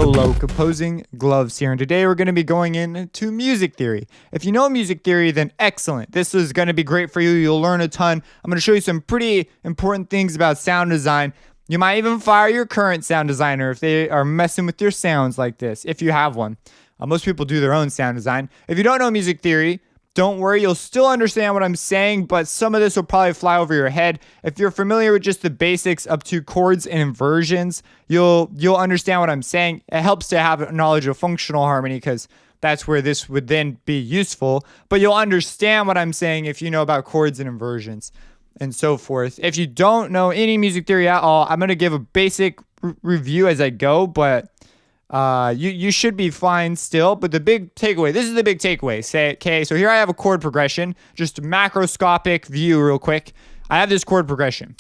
solo composing gloves here, and today we're going to be going into music theory. If you know music theory, then excellent. This is going to be great for you. You'll learn a ton. I'm going to show you some pretty important things about sound design. You might even fire your current sound designer if they are messing with your sounds like this, if you have one. Most people do their own sound design. If you don't know music theory, don't worry, you'll still understand what I'm saying, but some of this will probably fly over your head. If you're familiar with just the basics up to chords and inversions, you'll understand what I'm saying. It helps to have knowledge of functional harmony because that's where this would then be useful. But you'll understand what I'm saying if you know about chords and inversions and so forth. If you don't know any music theory at all, I'm going to give a basic review as I go, but you should be fine still. But the big takeaway, this is the big takeaway. Okay, so here I have a chord progression, just a macroscopic view real quick. I have this chord progression.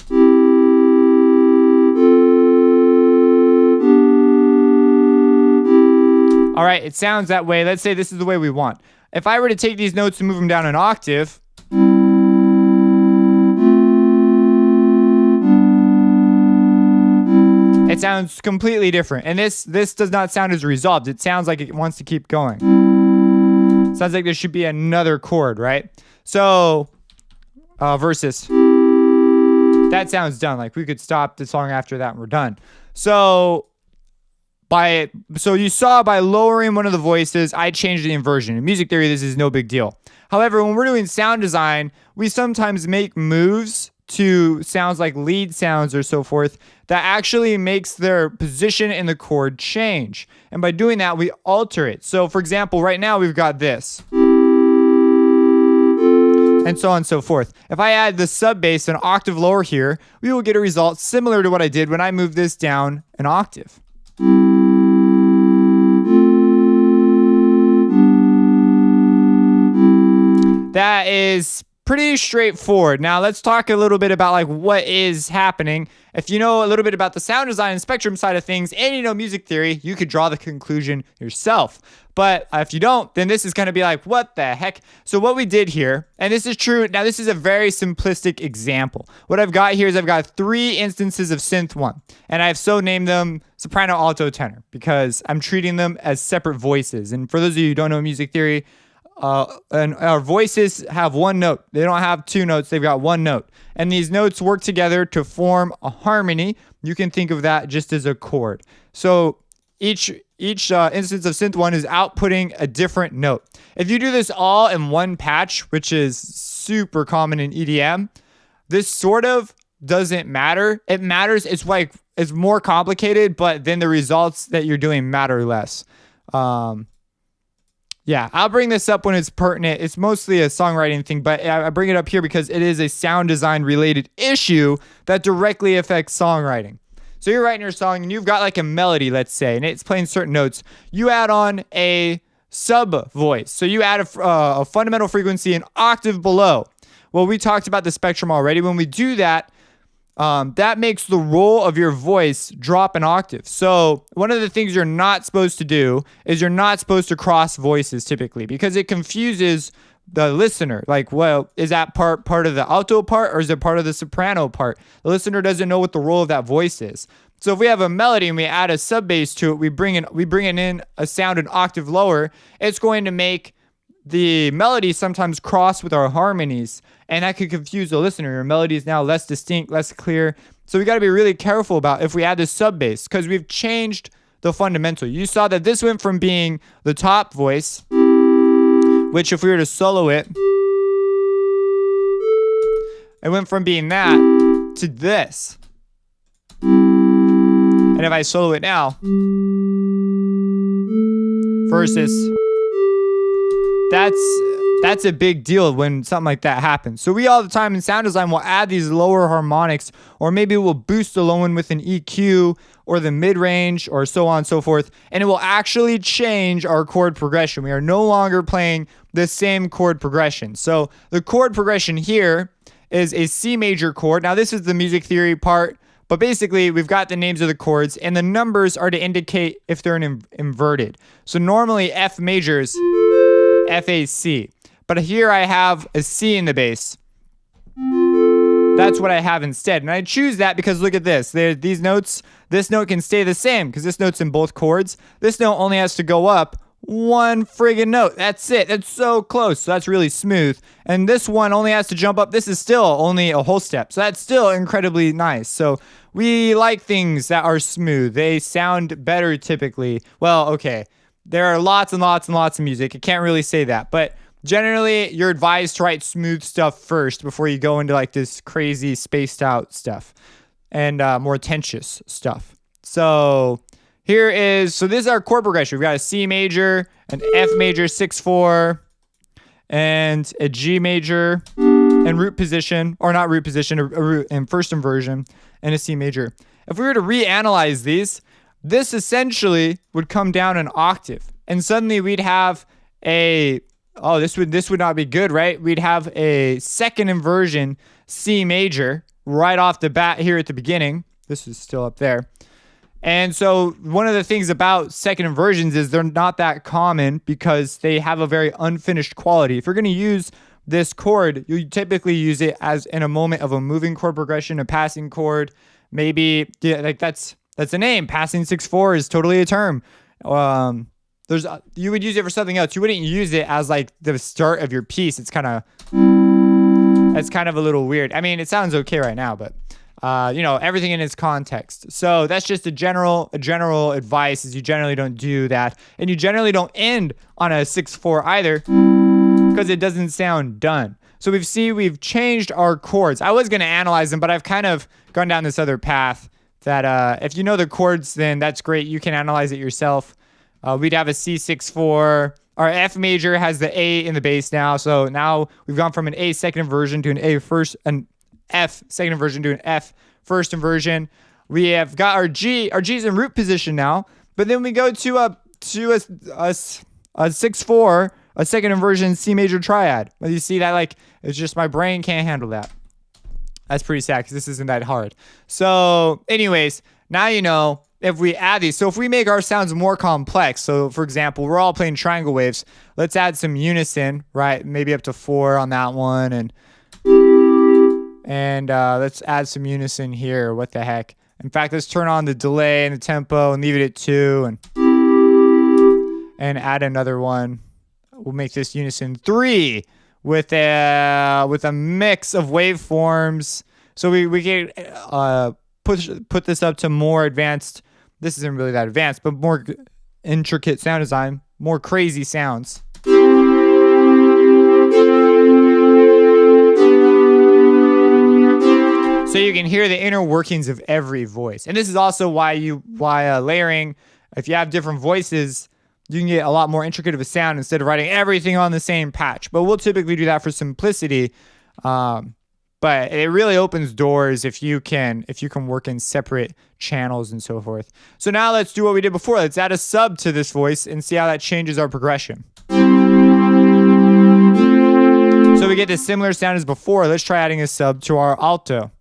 All right, it sounds that way. Let's say this is the way we want. If I were to take these notes and move them down an octave, it sounds completely different. And this does not sound as resolved. It sounds like it wants to keep going. Sounds like there should be another chord, right? So, versus. That sounds done. Like we could stop the song after that and we're done. So you saw by lowering one of the voices, I changed the inversion. In music theory, this is no big deal. However, when we're doing sound design, we sometimes make moves to sounds like lead sounds or so forth that actually makes their position in the chord change. And by doing that, we alter it. So for example, right now we've got this. And so on and so forth. If I add the sub bass an octave lower here, we will get a result similar to what I did when I moved this down an octave. That is pretty straightforward. Now let's talk a little bit about like what is happening. If you know a little bit about the sound design and spectrum side of things and you know music theory, you could draw the conclusion yourself. But if you don't, then this is going to be like, what the heck? So what we did here, and this is true. Now this is a very simplistic example. What I've got here is I've got 3 instances of Synth1, and I've so named them soprano, alto, tenor because I'm treating them as separate voices. And for those of you who don't know music theory, and our voices have one note. They don't have 2 notes. They've got 1 note. And these notes work together to form a harmony. You can think of that just as a chord. So each instance of Synth1 is outputting a different note. If you do this all in one patch, which is super common in EDM, this sort of doesn't matter. It matters. It's like it's more complicated, but then the results that you're doing matter less. Yeah, I'll bring this up when it's pertinent. It's mostly a songwriting thing, but I bring it up here because it is a sound design related issue that directly affects songwriting. So you're writing your song and you've got like a melody, let's say, and it's playing certain notes. You add on a sub voice. So you add a fundamental frequency an octave below. Well, we talked about the spectrum already. When we do that, that makes the roll of your voice drop an octave. So one of the things you're not supposed to do is you're not supposed to cross voices typically because it confuses the listener. Like, well, is that part of the alto part or is it part of the soprano part? The listener doesn't know what the roll of that voice is. So if we have a melody and we add a sub bass to it, we bring in a sound an octave lower, it's going to make the melody sometimes cross with our harmonies, and that could confuse the listener. Your melody is now less distinct, less clear. So we got to be really careful about if we add this sub bass because we've changed the fundamental. You saw that this went from being the top voice, which if we were to solo it, it went from being that to this. And if I solo it now, versus, that's a big deal when something like that happens. So we all the time in sound design will add these lower harmonics, or maybe we'll boost the low one with an EQ or the mid-range or so on and so forth, and it will actually change our chord progression. We are no longer playing the same chord progression. So the chord progression here is a C major chord. Now this is the music theory part, but basically we've got the names of the chords and the numbers are to indicate if they're inverted. So normally F major is F A C. But here I have a C in the bass. that's what I have instead. And I choose that because look at this. These notes, this note can stay the same because this note's in both chords. This note only has to go up one friggin' note. That's it. That's so close. So that's really smooth. And this one only has to jump up. This is still only a whole step. So that's still incredibly nice. So we like things that are smooth. They sound better typically. Well, okay. There are lots and lots and lots of music. I can't really say that. But generally, you're advised to write smooth stuff first before you go into like this crazy spaced out stuff and more tensious stuff. So this is our chord progression. We've got a C major, an F major 6/4, and a G major in root position, or not root position, a root in first inversion, and a C major. If we were to reanalyze these, this essentially would come down an octave, and suddenly we'd have this would not be good, right? We'd have a second inversion C major right off the bat here at the beginning. This is still up there. And so one of the things about second inversions is they're not that common because they have a very unfinished quality. If you're going to use this chord, you typically use it as in a moment of a moving chord progression, a passing chord. Maybe like that's a name. Passing 6/4 is totally a term. You would use it for something else. You wouldn't use it as like the start of your piece. That's kind of a little weird. I mean, it sounds okay right now, but everything in its context. So that's just a general advice is you generally don't do that. And you generally don't end on a 6/4 either because it doesn't sound done. So we've changed our chords. I was going to analyze them, but I've kind of gone down this other path that if you know the chords, then that's great. You can analyze it yourself. We'd have a C6/4. Our F major has the A in the bass now. So now we've gone from an A second inversion to an F second inversion to an F first inversion. We have got our G. Our G's in root position now. But then we go to a 6/4, a second inversion C major triad. Well, you see that like it's just my brain can't handle that. That's pretty sad because this isn't that hard. So anyways, now you know if we add these. So if we make our sounds more complex, so for example, we're all playing triangle waves. Let's add some unison, right? Maybe up to 4 on that one. And let's add some unison here. What the heck? In fact, let's turn on the delay and the tempo and leave it at 2 and add another one. We'll make this unison 3 with a mix of waveforms. So we can put this up to more advanced. This isn't really that advanced, but more intricate sound design, more crazy sounds. So you can hear the inner workings of every voice. And this is also why layering, if you have different voices, you can get a lot more intricate of a sound instead of writing everything on the same patch. But we'll typically do that for simplicity. But it really opens doors if you can work in separate channels and so forth. So now let's do what we did before. Let's add a sub to this voice and see how that changes our progression. So we get the similar sound as before. Let's try adding a sub to our alto.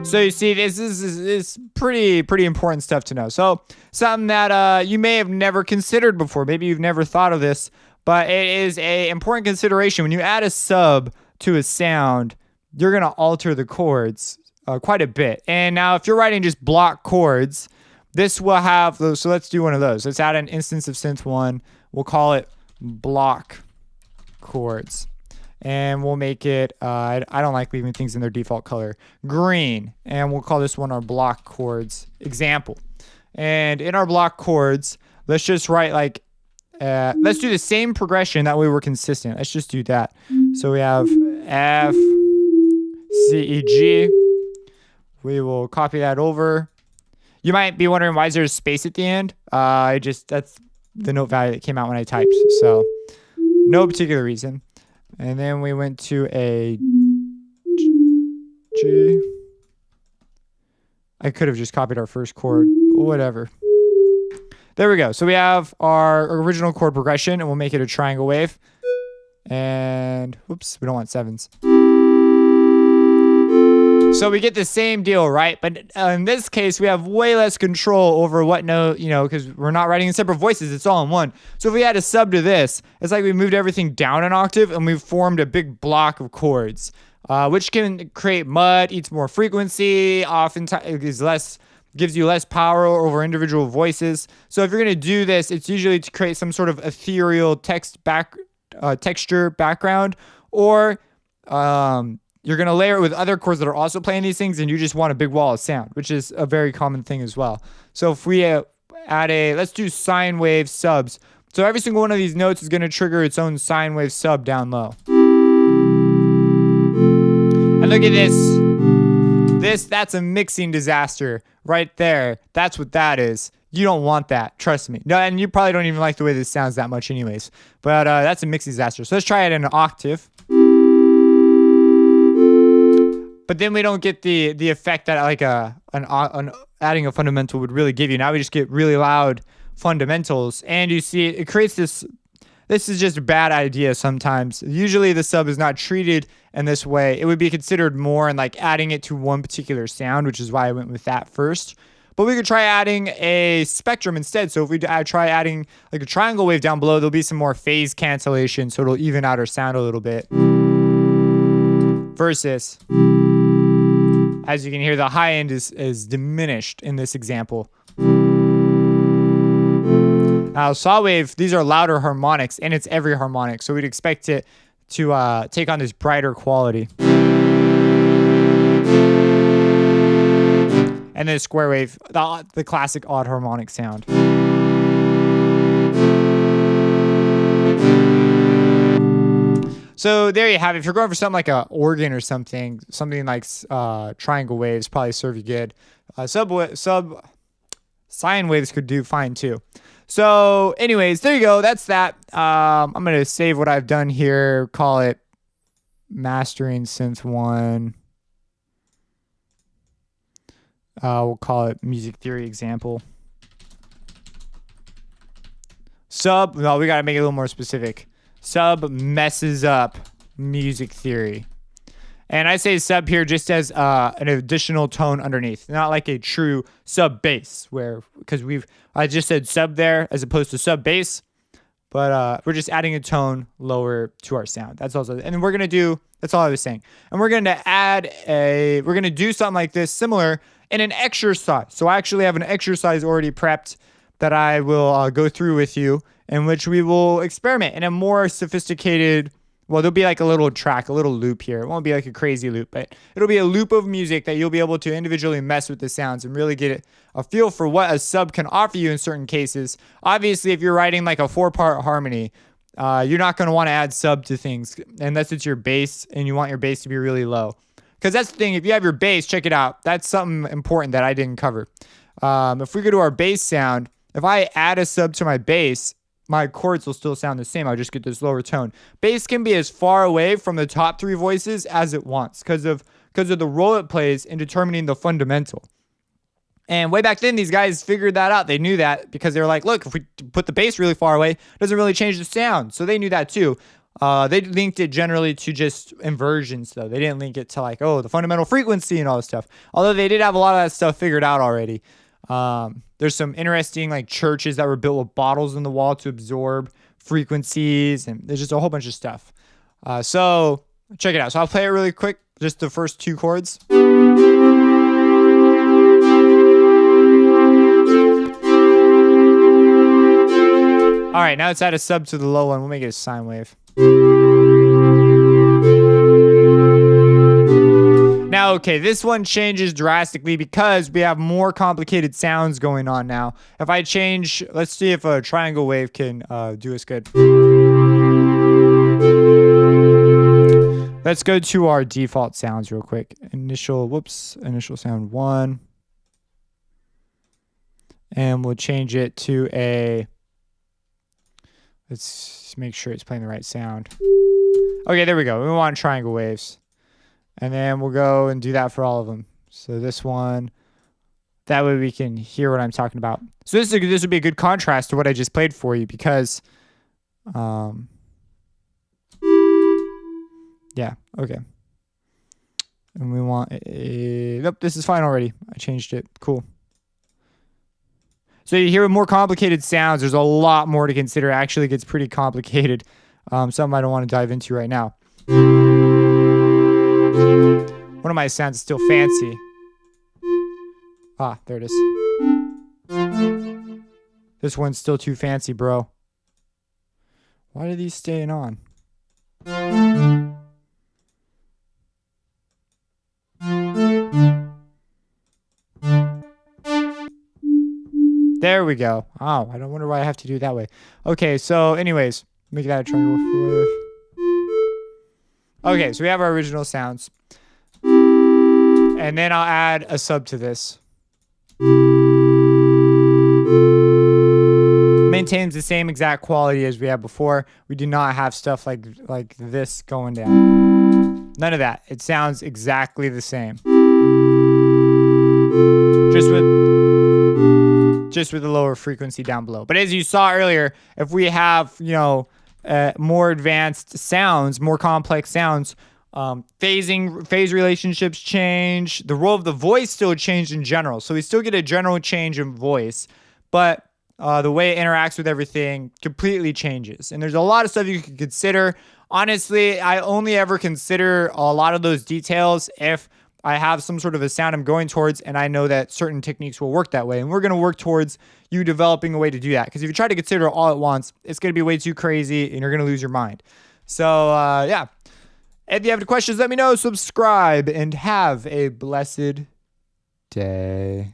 So you see, this is pretty important stuff to know. So something that you may have never considered before. Maybe you've never thought of this, but it is a important consideration. When you add a sub to a sound, you're going to alter the chords quite a bit. And now if you're writing just block chords, this will have those. So let's do one of those. Let's add an instance of Synth1. We'll call it block chords. And we'll make it, I don't like leaving things in their default color, green. And we'll call this one our block chords example. And in our block chords, let's just write like, let's do the same progression. That way we're consistent. Let's just do that. So we have F, C, E, G. We will copy that over. You might be wondering why is there a space at the end? That's the note value that came out when I typed. So no particular reason. And then we went to a G. I could have just copied our first chord, whatever. There we go. So we have our original chord progression, and we'll make it a triangle wave. And whoops, we don't want sevens. So we get the same deal, right? But in this case, we have way less control over what note, because we're not writing in separate voices. It's all in one. So if we add a sub to this, it's like we moved everything down an octave and we've formed a big block of chords, which can create mud, eats more frequency, oftentimes gives you less power over individual voices. So if you're going to do this, it's usually to create some sort of ethereal texture background, or you're going to layer it with other chords that are also playing these things, and you just want a big wall of sound, which is a very common thing as well. So if we let's do sine wave subs. So every single one of these notes is going to trigger its own sine wave sub down low. And look at this. That's a mixing disaster right there. That's what that is. You don't want that. Trust me. No, and you probably don't even like the way this sounds that much anyways. But that's a mixing disaster. So let's try it in an octave. But then we don't get the effect that like an adding a fundamental would really give you. Now we just get really loud fundamentals, and you see it creates this. This is just a bad idea sometimes. Usually the sub is not treated in this way. It would be considered more in like adding it to one particular sound, which is why I went with that first. But we could try adding a spectrum instead. So if we try adding like a triangle wave down below, there'll be some more phase cancellation, so it'll even out our sound a little bit. Versus, as you can hear, the high end is diminished in this example. Now, saw wave, these are louder harmonics, and it's every harmonic, so we'd expect it to take on this brighter quality. And then square wave, the classic odd harmonic sound. So there you have it. If you're going for something like an organ or something like triangle waves, probably serve you good. Sine waves could do fine too. So anyways, there you go. That's that. I'm going to save what I've done here. Call it mastering Synth1. We'll call it music theory example. No, we got to make it a little more specific. Sub messes up music theory. And I say sub here just as an additional tone underneath, not like a true sub bass, because I just said sub there as opposed to sub bass, but we're just adding a tone lower to our sound. That's also, and then that's all I was saying. And we're going to do something like this similar in an exercise. So I actually have an exercise already prepped that I will go through with you, in which we will experiment in a more sophisticated. Well, there'll be like a little track, a little loop here. It won't be like a crazy loop, but it'll be a loop of music that you'll be able to individually mess with the sounds and really get a feel for what a sub can offer you in certain cases. Obviously, if you're writing like a 4-part harmony, you're not going to want to add sub to things unless it's your bass and you want your bass to be really low. Because that's the thing, if you have your bass, check it out. That's something important that I didn't cover. If we go to our bass sound, if I add a sub to my bass, my chords will still sound the same. I'll just get this lower tone. Bass can be as far away from the top 3 voices as it wants because of the role it plays in determining the fundamental. And way back then, these guys figured that out. They knew that because they were like, look, if we put the bass really far away, it doesn't really change the sound. So they knew that too. They linked it generally to just inversions, though. They didn't link it to like, the fundamental frequency and all this stuff. Although they did have a lot of that stuff figured out already. There's some interesting like churches that were built with bottles in the wall to absorb frequencies, and there's just a whole bunch of stuff. So check it out. So I'll play it really quick, just the first 2 chords. All right, now it's at a sub to the low one. We'll make it a sine wave. Now, okay, this one changes drastically because we have more complicated sounds going on now. If I change, let's see if a triangle wave can do us good. Let's go to our default sounds real quick. Initial sound 1. And we'll change it to let's make sure it's playing the right sound. Okay, there we go. We want triangle waves. And then we'll go and do that for all of them. So this one, that way we can hear what I'm talking about. So this would be a good contrast to what I just played for you because, yeah, okay. And we want a, nope, this is fine already. I changed it. Cool. So you hear more complicated sounds. There's a lot more to consider. It actually gets pretty complicated. Something I don't want to dive into right now. One of my sounds is still fancy. Ah, there it is. This one's still too fancy, bro. Why are these staying on? There we go. Oh, I don't wonder why I have to do it that way. Okay, so anyways, make that a triangle. Okay, so we have our original sounds. And then I'll add a sub to this. Maintains the same exact quality as we had before. We do not have stuff like this going down. None of that. It sounds exactly the same. Just with a lower frequency down below. But as you saw earlier, if we have, you know, more advanced sounds, more complex sounds, phase relationships change. The role of the voice still changed in general. So we still get a general change in voice, but the way it interacts with everything completely changes. And there's a lot of stuff you can consider. Honestly, I only ever consider a lot of those details if I have some sort of a sound I'm going towards and I know that certain techniques will work that way. And we're going to work towards you developing a way to do that. Because if you try to consider it all at once, it's going to be way too crazy and you're going to lose your mind. So, yeah. If you have any questions, let me know. Subscribe and have a blessed day.